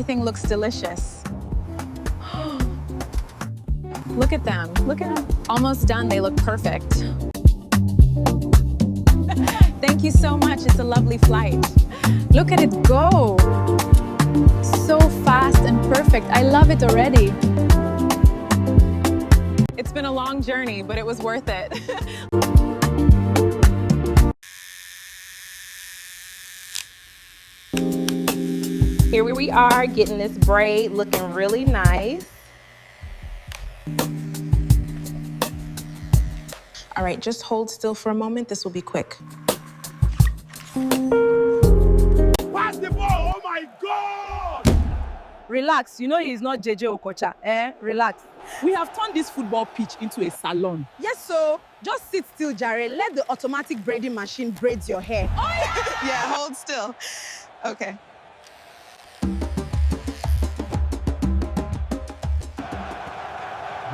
everything looks delicious. Look at them. Look at them. Almost done. They look perfect. Thank you so much. It's a lovely flight. Look at it go. So fast and perfect. I love it already. It's been a long journey, but it was worth it. Here we are getting this braid looking really nice. All right, just hold still for a moment. This will be quick. Pass the ball! Oh my God! Relax, you know he's not JJ Okocha, Relax. We have turned this football pitch into a salon. Yes, so just sit still, Jare. Let the automatic braiding machine braid your hair. Oh, yeah. Yeah, hold still. Okay.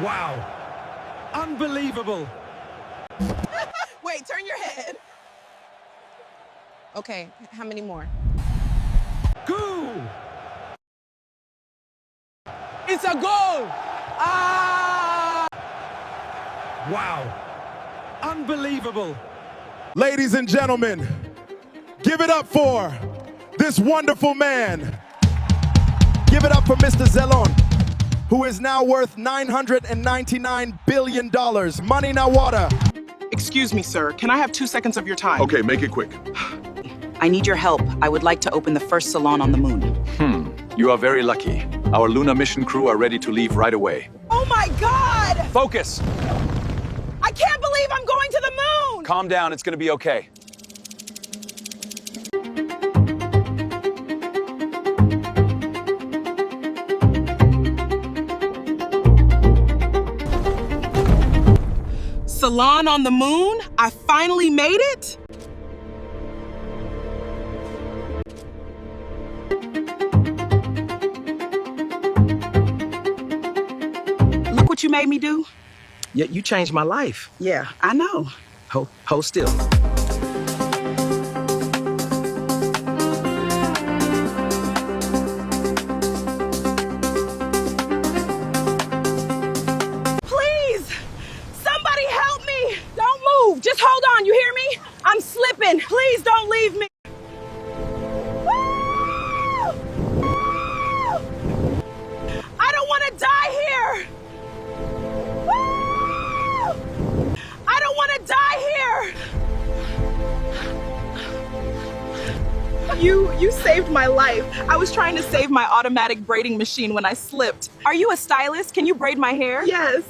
Wow! Unbelievable! Wait, turn your head. Okay, how many more? Go! It's a goal! Ah! Wow! Unbelievable! Ladies and gentlemen, give it up for this wonderful man. Give it up for Mr. Zelon, who is now worth $999 billion. Money now water. Excuse me, sir. Can I have 2 seconds of your time? Okay, make it quick. I need your help. I would like to open the first salon on the moon. You are very lucky. Our Luna mission crew are ready to leave right away. Oh my God! Focus! I can't believe I'm going to the moon! Calm down, it's gonna be okay. Salon on the moon? I finally made it? Look what you made me do. Yeah, you changed my life. Yeah, I know. Hold still. Please! Somebody help me! Don't move! Just hold on, you hear me? I'm slipping. Please don't leave me. Woo! Woo! I don't want to die here! Woo! I don't want to die here! You saved my life. I was trying to save my automatic braiding machine when I slipped. Are you a stylist? Can you braid my hair? Yes.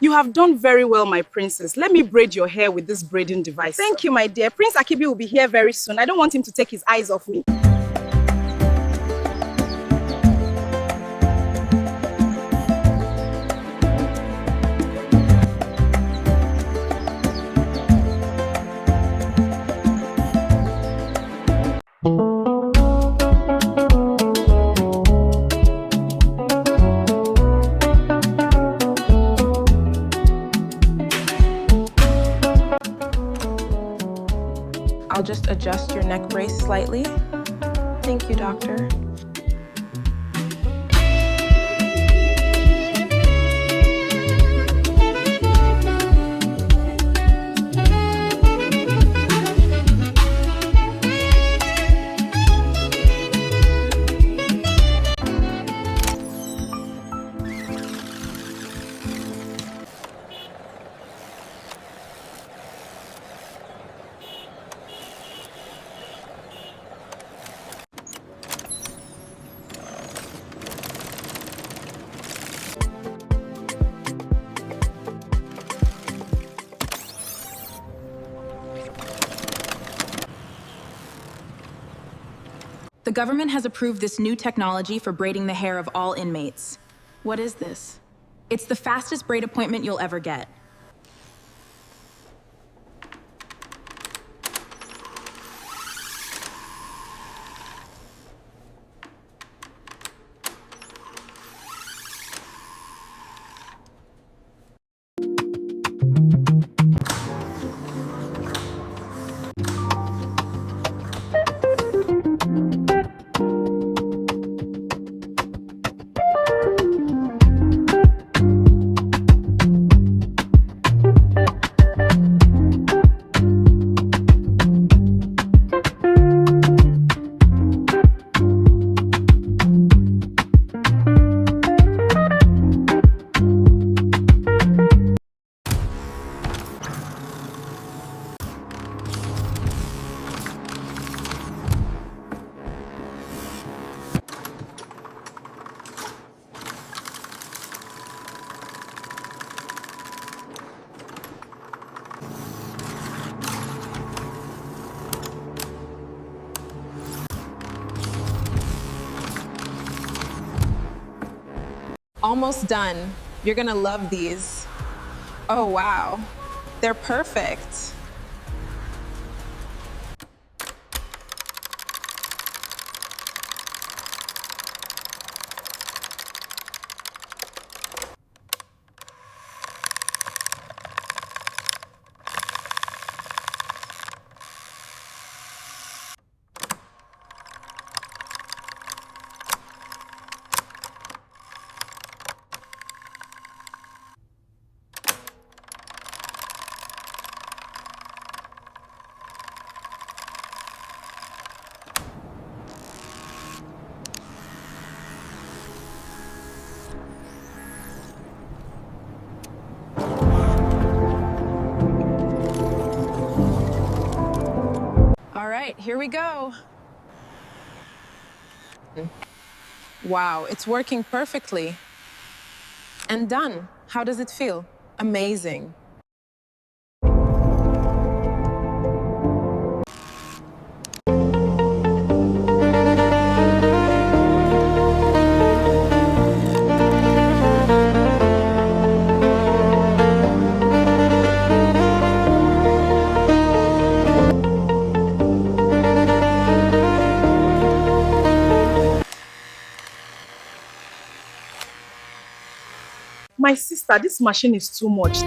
You have done very well, my princess. Let me braid your hair with this braiding device. Thank you, my dear. Prince Akibi will be here very soon. I don't want him to take his eyes off me. I'll just adjust your neck brace slightly. Thank you, doctor. The government has approved this new technology for braiding the hair of all inmates. What is this? It's the fastest braid appointment you'll ever get. Almost done. You're gonna love these. Oh, wow. They're perfect. All right, here we go. Wow, it's working perfectly. And done. How does it feel? Amazing. My sister, this machine is too much.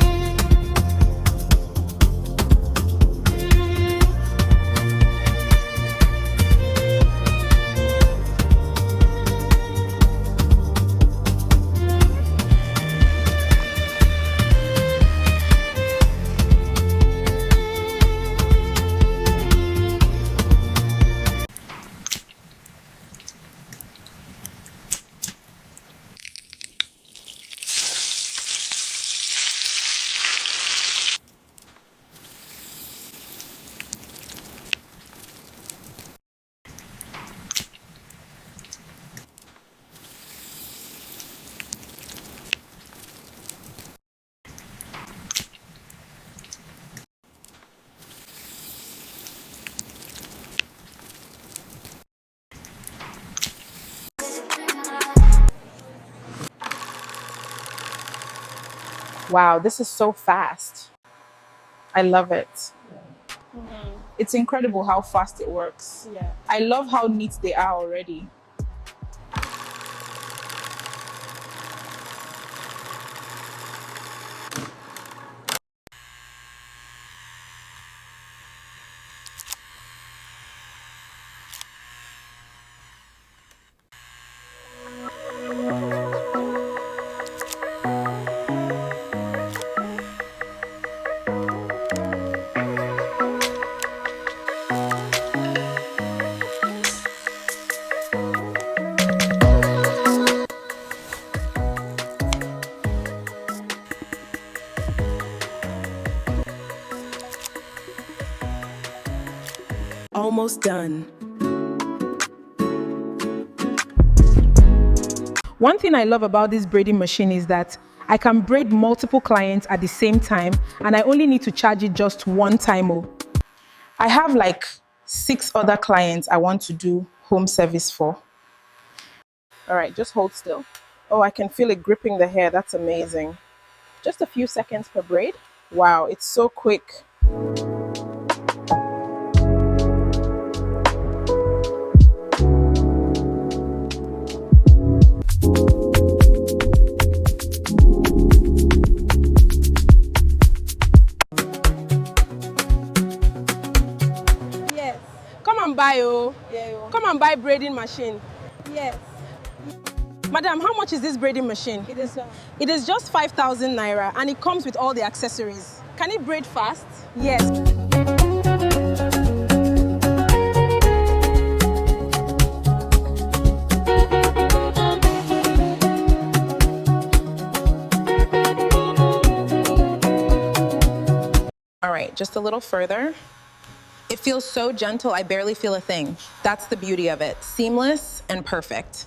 Wow, this is so fast. I love it. It's incredible how fast it works. Yeah. I love how neat they are already. Almost done. One thing I love about this braiding machine is that I can braid multiple clients at the same time, and I only need to charge it just one time. I have like 6 other clients I want to do home service for. All right, just hold still. Oh, I can feel it gripping the hair. That's amazing. Just a few seconds per braid. Wow, it's so quick. Yes. Come and buy, oh. Yeah. Come and buy braiding machine. Yes. Madam, how much is this braiding machine? It is just 5,000 naira and it comes with all the accessories. Can it braid fast? Yes. All right, just a little further. It feels so gentle, I barely feel a thing. That's the beauty of it. Seamless and perfect.